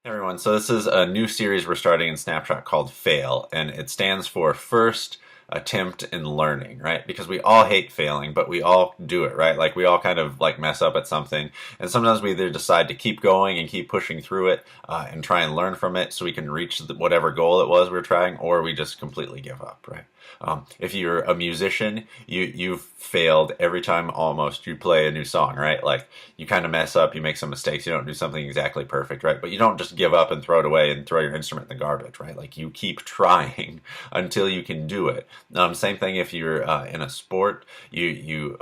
Hey everyone, so this is a new series we're starting in Snapshot called FAIL, and it stands for First Attempt in Learning, right? Because we all hate failing, but we all do it, right? Like we all kind of like mess up at something, and sometimes we either decide to keep going and keep pushing through it and try and learn from it so we can reach whatever goal it was we're trying, or we just completely give up, right? If you're a musician, you've failed every time almost you play a new song, right? Like you kind of mess up, you make some mistakes, you don't do something exactly perfect, right? But you don't just give up and throw it away and throw your instrument in the garbage, right? Like you keep trying until you can do it. Same thing if you're in a sport, you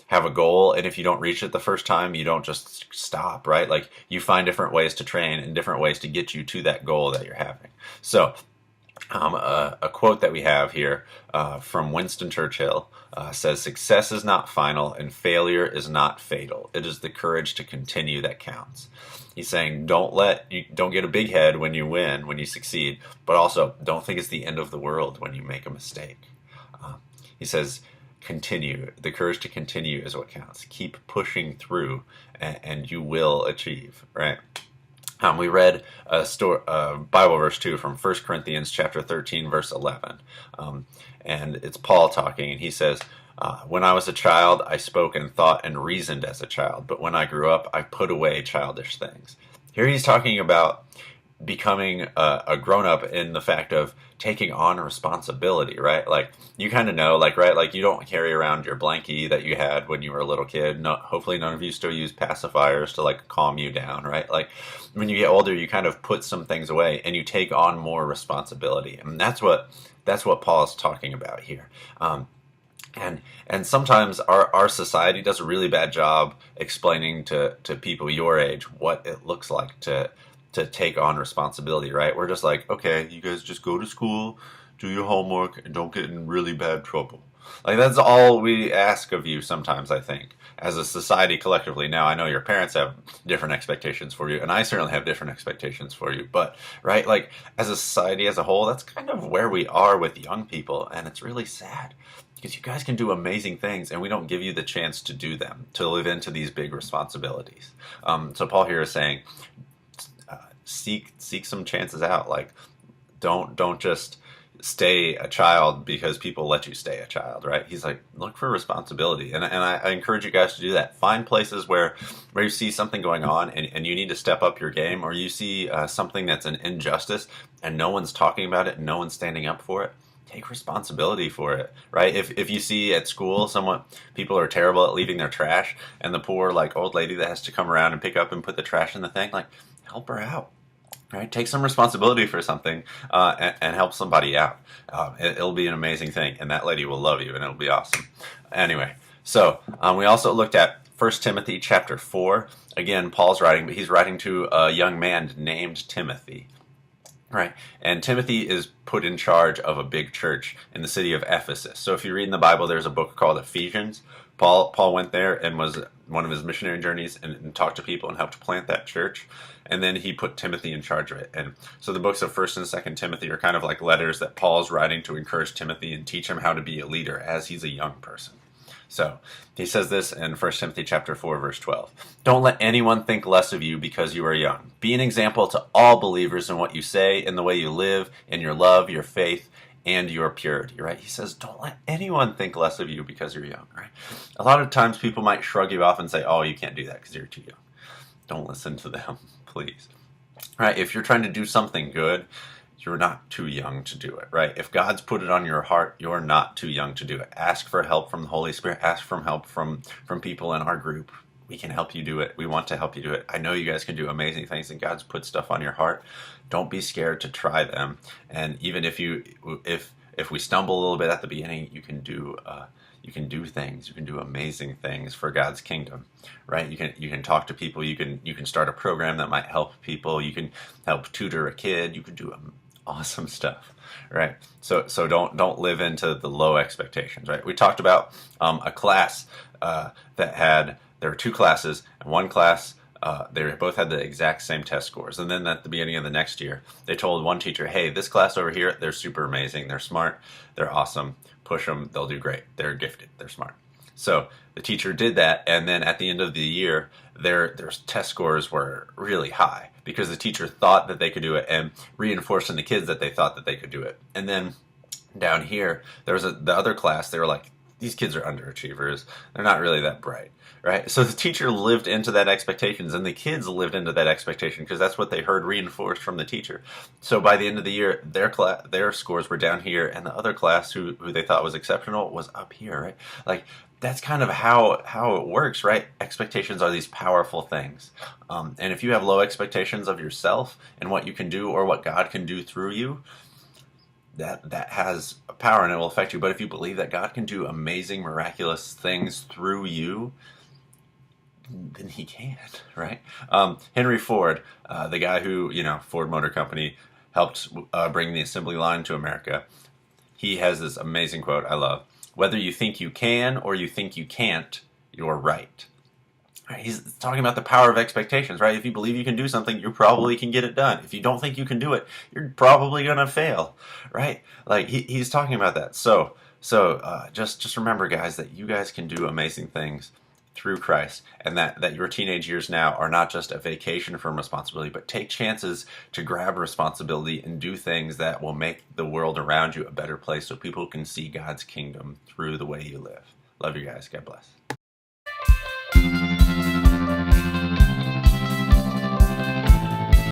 have a goal, and if you don't reach it the first time, you don't just stop, right? Like you find different ways to train and different ways to get you to that goal that you're having. So a quote that we have here from Winston Churchill says, "Success is not final and failure is not fatal. It is the courage to continue that counts." He's saying don't get a big head when you win, when you succeed, but also don't think it's the end of the world when you make a mistake. He says, continue. The courage to continue is what counts. Keep pushing through, and you will achieve, right? We read a Bible verse too from 1 Corinthians chapter 13, verse 11. And it's Paul talking, and he says, when I was a child, I spoke and thought and reasoned as a child, but when I grew up, I put away childish things. Here he's talking about becoming a grown-up in the fact of taking on responsibility, right? Like you kind of know, like, right, like you don't carry around your blankie that you had when you were a little kid. No, hopefully none of you still use pacifiers to like calm you down, right? Like when you get older, you kind of put some things away and you take on more responsibility, and that's what Paul is talking about here. And sometimes our society does a really bad job explaining to people your age what it looks like to take on responsibility, right? We're just like, okay, you guys just go to school, do your homework, and don't get in really bad trouble. Like that's all we ask of you sometimes, I think, as a society collectively. Now, I know your parents have different expectations for you, and I certainly have different expectations for you, but, right, like as a society as a whole, that's kind of where we are with young people, and it's really sad because you guys can do amazing things, and we don't give you the chance to do them, to live into these big responsibilities. So Paul here is saying, seek some chances out. Like don't just stay a child because people let you stay a child, right? He's like, look for responsibility, and I encourage you guys to do that. Find places where you see something going on and you need to step up your game, or you see something that's an injustice and no one's talking about it and no one's standing up for it. Take responsibility for it, right? If you see at school people are terrible at leaving their trash, and the poor like old lady that has to come around and pick up and put the trash in the thing, like help her out. Right, take some responsibility for something and help somebody out. It'll be an amazing thing, and that lady will love you, and it'll be awesome. Anyway, so we also looked at 1 Timothy chapter 4. Again, Paul's writing, but he's writing to a young man named Timothy. Right, and Timothy is put in charge of a big church in the city of Ephesus. So if you read in the Bible, there's a book called Ephesians. Paul went there and was one of his missionary journeys and talked to people and helped plant that church. And then he put Timothy in charge of it. And so the books of 1st and 2nd Timothy are kind of like letters that Paul's writing to encourage Timothy and teach him how to be a leader as he's a young person. So he says this in 1 Timothy chapter 4, verse 12. Don't let anyone think less of you because you are young. Be an example to all believers in what you say, in the way you live, in your love, your faith, and your purity, right? He says, don't let anyone think less of you because you're young, right? A lot of times people might shrug you off and say, oh, you can't do that because you're too young. Don't listen to them, please. Right? If you're trying to do something good, you're not too young to do it, right? If God's put it on your heart, you're not too young to do it. Ask for help from the Holy Spirit. Ask for help from people in our group. We can help you do it. We want to help you do it. I know you guys can do amazing things, and God's put stuff on your heart. Don't be scared to try them. And even if we stumble a little bit at the beginning, you can do things. You can do amazing things for God's kingdom, right? You can talk to people. You can start a program that might help people. You can help tutor a kid. You can do awesome stuff, right? So don't live into the low expectations, right? We talked about a class there were two classes, and one class they both had the exact same test scores. And then at the beginning of the next year, they told one teacher, hey, this class over here, they're super amazing. They're smart. They're awesome. Push them. They'll do great. They're gifted. They're smart. So the teacher did that, and then at the end of the year, their test scores were really high because the teacher thought that they could do it and reinforcing the kids that they thought that they could do it. And then down here, there was the other class. They were like, these kids are underachievers. They're not really that bright, right? So the teacher lived into that expectations, and the kids lived into that expectation because that's what they heard reinforced from the teacher. So by the end of the year, their scores were down here, and the other class who they thought was exceptional was up here, right? Like, that's kind of how it works, right? Expectations are these powerful things. And if you have low expectations of yourself and what you can do or what God can do through you, that has power and it will affect you. But if you believe that God can do amazing, miraculous things through you, then he can, right? Henry Ford, the guy who, Ford Motor Company helped bring the assembly line to America, he has this amazing quote I love. Whether you think you can or you think you can't, you're right. He's talking about the power of expectations, right? If you believe you can do something, you probably can get it done. If you don't think you can do it, you're probably going to fail, right? Like he's talking about that. So just remember, guys, that you guys can do amazing things through Christ, and that your teenage years now are not just a vacation from responsibility, but take chances to grab responsibility and do things that will make the world around you a better place so people can see God's kingdom through the way you live. Love you guys. God bless.